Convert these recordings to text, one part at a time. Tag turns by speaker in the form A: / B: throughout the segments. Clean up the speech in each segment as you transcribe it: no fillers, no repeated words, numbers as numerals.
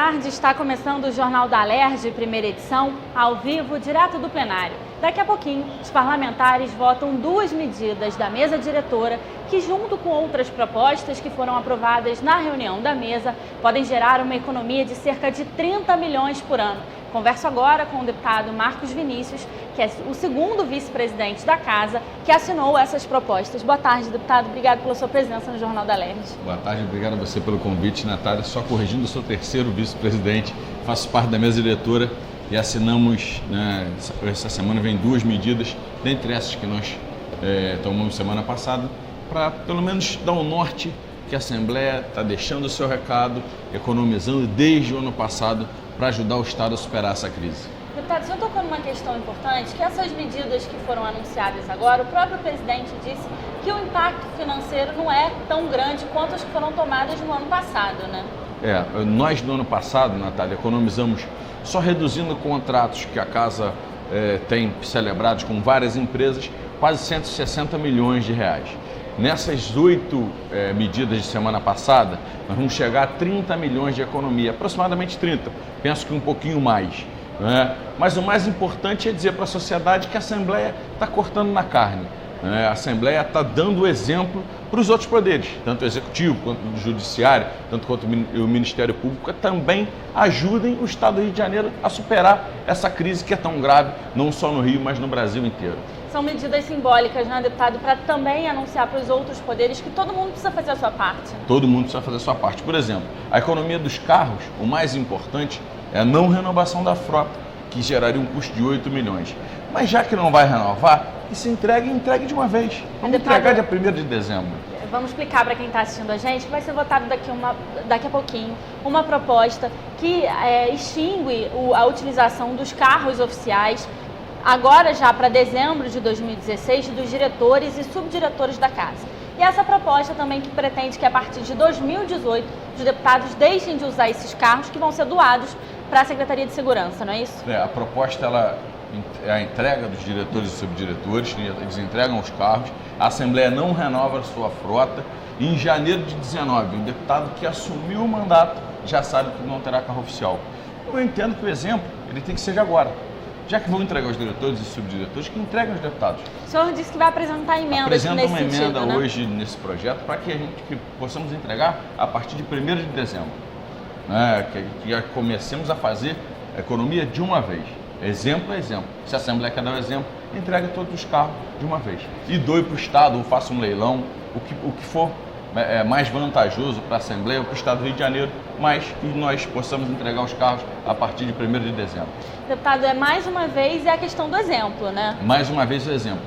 A: tarde, está começando o Jornal da Alerj, primeira edição, ao vivo, direto do plenário. Daqui a pouquinho, os parlamentares votam duas medidas da mesa diretora que, junto com outras propostas que foram aprovadas na reunião da mesa, podem gerar uma economia de cerca de 30 milhões por ano. Converso agora com o deputado Marcos Vinícius, que é o segundo vice-presidente da Casa, que assinou essas propostas. Boa tarde, deputado. Obrigado pela sua presença no Jornal da Alerj.
B: Boa tarde, obrigado a você pelo convite, Natália. Só corrigindo, eu sou o terceiro vice-presidente, faço parte da mesa diretora e assinamos, essa semana vem duas medidas, dentre essas que nós tomamos semana passada, para pelo menos dar um norte que a Assembleia está deixando o seu recado, economizando desde o ano passado para ajudar o Estado a superar essa crise.
A: Deputado, o senhor tocou numa questão importante, que essas medidas que foram anunciadas agora, o próprio presidente disse que o impacto financeiro não é tão grande quanto as que foram tomadas no ano passado, né?
B: Nós no ano passado, Natália, economizamos, só reduzindo contratos que a Casa tem celebrados com várias empresas, quase 160 milhões de reais. Nessas 8 medidas de semana passada, nós vamos chegar a 30 milhões de economia, aproximadamente 30, penso que um pouquinho mais. Mas o mais importante é dizer para a sociedade que a Assembleia está cortando na carne. A Assembleia está dando o exemplo para os outros poderes, tanto o Executivo quanto o Judiciário, tanto quanto o Ministério Público, também ajudem o Estado do Rio de Janeiro a superar essa crise que é tão grave, não só no Rio, mas no Brasil inteiro.
A: São medidas simbólicas, né, deputado, para também anunciar para os outros poderes que todo mundo precisa fazer a sua parte.
B: Todo mundo precisa fazer a sua parte. Por exemplo, a economia dos carros, o mais importante é a não renovação da frota, que geraria um custo de 8 milhões. Mas já que não vai renovar, que se entregue de uma vez. Vamos entregar dia 1º de dezembro.
A: Vamos explicar para quem está assistindo a gente que vai ser votado daqui a pouquinho uma proposta que extingue a utilização dos carros oficiais, agora já para dezembro de 2016, dos diretores e subdiretores da Casa. E essa proposta também que pretende que a partir de 2018 os deputados deixem de usar esses carros que vão ser doados para a Secretaria de Segurança, não é isso?
B: A proposta é a entrega dos diretores e subdiretores, eles entregam os carros, a Assembleia não renova a sua frota e em janeiro de 2019, o deputado que assumiu o mandato já sabe que não terá carro oficial. Eu entendo que o exemplo ele tem que ser de agora. Já que vão entregar os diretores e subdiretores, que entreguem os deputados.
A: O senhor disse que vai apresentar emendas
B: Apresenta
A: nesse
B: uma
A: sentido,
B: emenda
A: né?
B: hoje nesse projeto para que possamos entregar a partir de 1º de dezembro. Que comecemos a fazer a economia de uma vez. Exemplo é exemplo. Se a Assembleia quer dar um exemplo, entregue todos os carros de uma vez. E doe para o Estado, ou faça um leilão, o que for mais vantajoso para a Assembleia ou para o Estado do Rio de Janeiro, mas que nós possamos entregar os carros a partir de 1º de dezembro.
A: Deputado, mais uma vez é a questão do exemplo, né?
B: Mais uma vez o exemplo.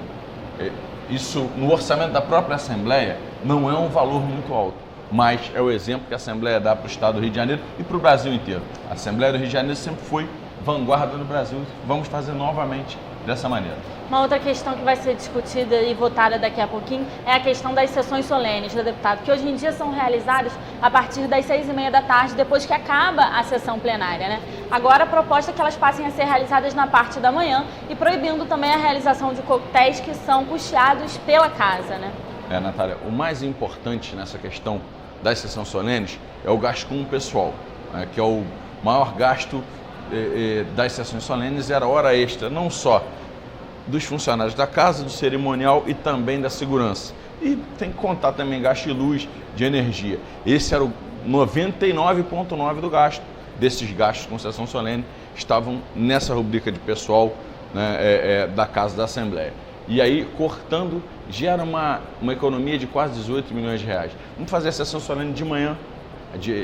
B: Isso, no orçamento da própria Assembleia, não é um valor muito alto, mas é o exemplo que a Assembleia dá para o Estado do Rio de Janeiro e para o Brasil inteiro. A Assembleia do Rio de Janeiro sempre foi vanguarda no Brasil, vamos fazer novamente dessa maneira.
A: Uma outra questão que vai ser discutida e votada daqui a pouquinho é a questão das sessões solenes, né, deputado? Que hoje em dia são realizadas a partir das 6h30 da tarde, depois que acaba a sessão plenária, né? Agora a proposta é que elas passem a ser realizadas na parte da manhã e proibindo também a realização de coquetéis que são custeados pela Casa, né?
B: Natália, o mais importante nessa questão das sessões solenes é o gasto com o pessoal, que é o maior gasto das sessões solenes, era hora extra, não só dos funcionários da Casa, do cerimonial e também da segurança. E tem que contar também gasto de luz, de energia. Esse era o 99,9% do gasto. Desses gastos com sessão solene estavam nessa rubrica de pessoal, da Casa da Assembleia. E aí, cortando, gera uma economia de quase 18 milhões de reais. Vamos fazer a sessão solene de manhã,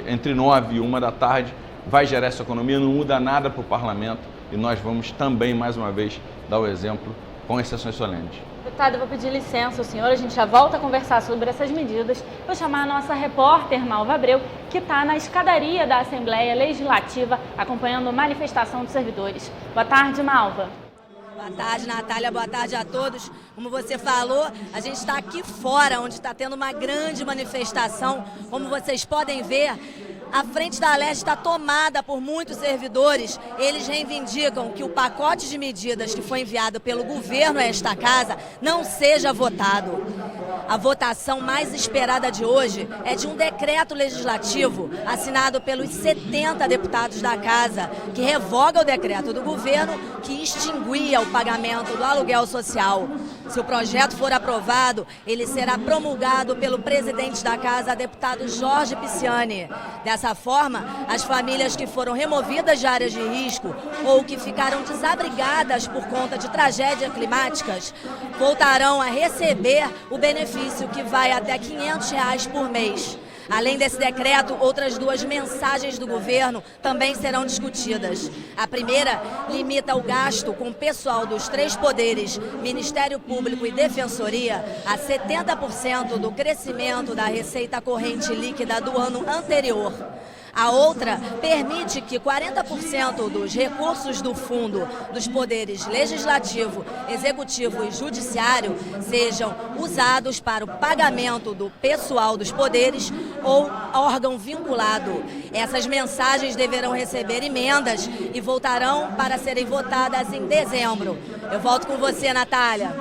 B: entre 9 e 1 da tarde, vai gerar essa economia, não muda nada para o parlamento e nós vamos também, mais uma vez, dar o exemplo com as sessões solenes.
A: Deputado, eu vou pedir licença ao senhor, a gente já volta a conversar sobre essas medidas. Vou chamar a nossa repórter Malva Abreu, que está na escadaria da Assembleia Legislativa, acompanhando a manifestação dos servidores. Boa tarde, Malva.
C: Boa tarde, Natália. Boa tarde a todos. Como você falou, a gente está aqui fora, onde está tendo uma grande manifestação. Como vocês podem ver, A frente da Alerj está tomada por muitos servidores. Eles reivindicam que o pacote de medidas que foi enviado pelo governo a esta casa não seja votado. A votação mais esperada de hoje é de um decreto legislativo assinado pelos 70 deputados da casa, que revoga o decreto do governo que extinguia o pagamento do aluguel social. Se o projeto for aprovado, ele será promulgado pelo presidente da casa, deputado Jorge Pisciani. Dessa forma, as famílias que foram removidas de áreas de risco ou que ficaram desabrigadas por conta de tragédias climáticas voltarão a receber o benefício que vai até R$ 500 por mês. Além desse decreto, outras duas mensagens do governo também serão discutidas. A primeira limita o gasto com o pessoal dos 3 poderes, Ministério Público e Defensoria, a 70% do crescimento da receita corrente líquida do ano anterior. A outra permite que 40% dos recursos do fundo dos poderes legislativo, executivo e judiciário sejam usados para o pagamento do pessoal dos poderes ou órgão vinculado. Essas mensagens deverão receber emendas e voltarão para serem votadas em dezembro. Eu volto com você, Natália.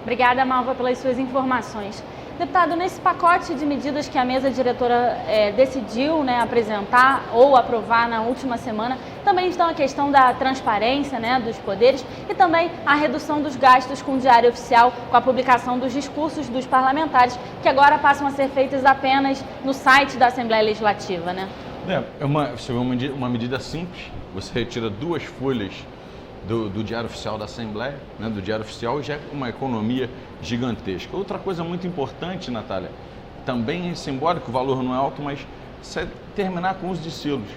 A: Obrigada, Malva, pelas suas informações. Deputado, nesse pacote de medidas que a mesa diretora decidiu apresentar ou aprovar na última semana, também estão a questão da transparência dos poderes e também a redução dos gastos com o Diário Oficial, com a publicação dos discursos dos parlamentares, que agora passam a ser feitos apenas no site da Assembleia Legislativa, né?
B: Uma medida simples, você retira 2 folhas do Diário Oficial da Assembleia, do Diário Oficial, já é uma economia gigantesca. Outra coisa muito importante, Natália, também é simbólico, o valor não é alto, mas terminar com o uso de selos.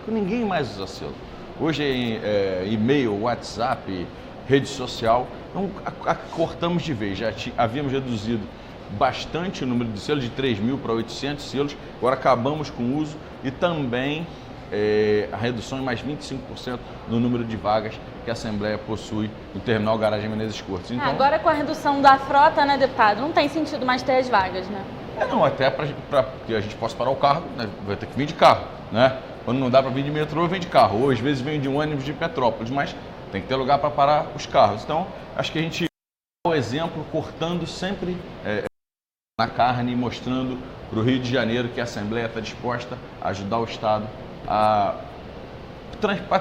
B: Ninguém mais usa selo. Hoje é e-mail, WhatsApp, rede social, então cortamos de vez. Já havíamos reduzido bastante o número de selos, de 3.000 para 800 selos, agora acabamos com o uso e também a redução em mais 25% no número de vagas que a Assembleia possui no terminal Garagem Menezes Cortes.
A: Então, agora com a redução da frota, deputado, não tem sentido mais ter as vagas, né?
B: Não, até para que a gente possa parar o carro, vai ter que vir de carro, né? Quando não dá para vir de metrô, vem de carro, ou às vezes vem de um ônibus de Petrópolis, mas tem que ter lugar para parar os carros. Então, acho que a gente dá o exemplo cortando sempre na carne e mostrando para o Rio de Janeiro que a Assembleia está disposta a ajudar o Estado a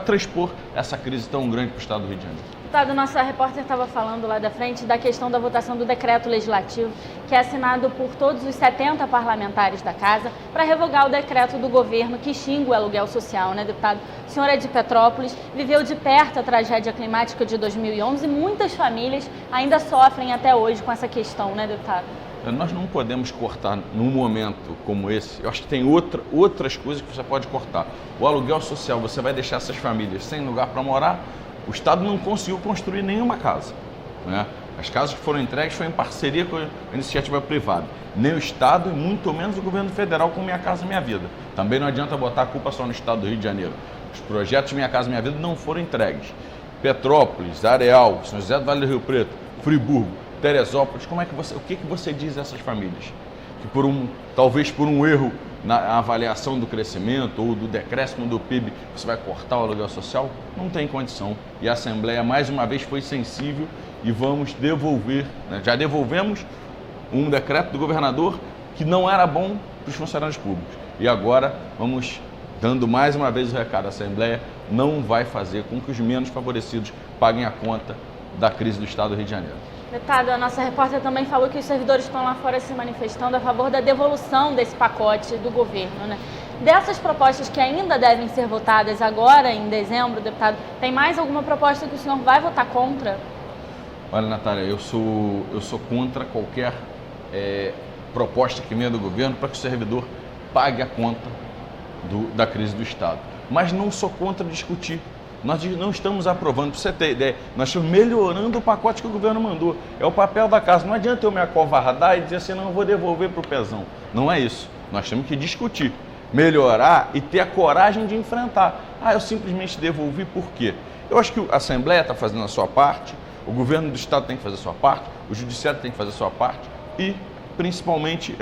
B: transpor essa crise tão grande para o Estado do Rio de Janeiro.
A: Deputado, nossa repórter estava falando lá da frente da questão da votação do decreto legislativo, que é assinado por todos os 70 parlamentares da casa, para revogar o decreto do governo que extingue o aluguel social, né, deputado? O senhor é de Petrópolis, viveu de perto a tragédia climática de 2011 e muitas famílias ainda sofrem até hoje com essa questão, né, deputado?
B: Nós não podemos cortar num momento como esse. Eu acho que tem outras coisas que você pode cortar. O aluguel social, você vai deixar essas famílias sem lugar para morar. O Estado não conseguiu construir nenhuma casa, né? As casas que foram entregues foram em parceria com a iniciativa privada. Nem o Estado e muito menos o governo federal com Minha Casa Minha Vida. Também não adianta botar a culpa só no Estado do Rio de Janeiro. Os projetos Minha Casa Minha Vida não foram entregues. Petrópolis, Areal, São José do Vale do Rio Preto, Friburgo, Teresópolis, o que você diz a essas famílias? Que talvez por um erro na avaliação do crescimento ou do decréscimo do PIB, você vai cortar o aluguel social? Não tem condição. E a Assembleia, mais uma vez, foi sensível e vamos devolver, né? Já devolvemos um decreto do governador que não era bom para os funcionários públicos. E agora vamos dando mais uma vez o recado. A Assembleia não vai fazer com que os menos favorecidos paguem a conta da crise do Estado do Rio de Janeiro.
A: Deputado, a nossa repórter também falou que os servidores estão lá fora se manifestando a favor da devolução desse pacote do governo, né? Dessas propostas que ainda devem ser votadas agora, em dezembro, deputado, tem mais alguma proposta que o senhor vai votar contra?
B: Olha, Natália, eu sou contra qualquer proposta que venha do governo para que o servidor pague a conta da crise do Estado. Mas não sou contra discutir. Nós não estamos aprovando, para você ter ideia, nós estamos melhorando o pacote que o governo mandou. É o papel da casa. Não adianta eu me acovardar e dizer assim, não, eu vou devolver para o pezão. Não é isso. Nós temos que discutir, melhorar e ter a coragem de enfrentar. Eu simplesmente devolvi por quê? Eu acho que a Assembleia está fazendo a sua parte, o governo do Estado tem que fazer a sua parte, o Judiciário tem que fazer a sua parte e principalmente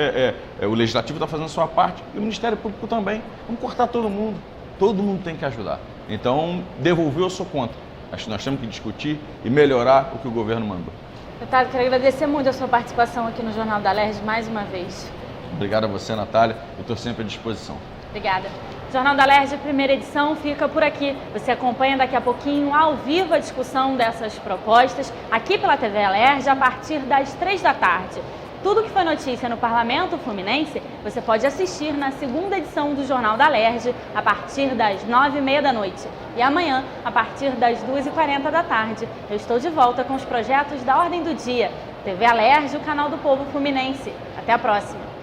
B: o Legislativo está fazendo a sua parte e o Ministério Público também. Vamos cortar todo mundo tem que ajudar. Então, devolver eu sou contra. Acho que nós temos que discutir e melhorar o que o governo mandou.
A: Deputado, quero agradecer muito a sua participação aqui no Jornal da Alerj mais uma vez.
B: Obrigado a você, Natália. Eu estou sempre à disposição.
A: Obrigada. O Jornal da Alerj, primeira edição, fica por aqui. Você acompanha daqui a pouquinho, ao vivo, a discussão dessas propostas aqui pela TV Alerj a partir das 3 da tarde. Tudo que foi notícia no Parlamento Fluminense, você pode assistir na segunda edição do Jornal da Alerj a partir das 9h30 da noite. E amanhã, a partir das 2h40 da tarde, eu estou de volta com os projetos da Ordem do Dia. TV Alerj, o canal do povo fluminense. Até a próxima!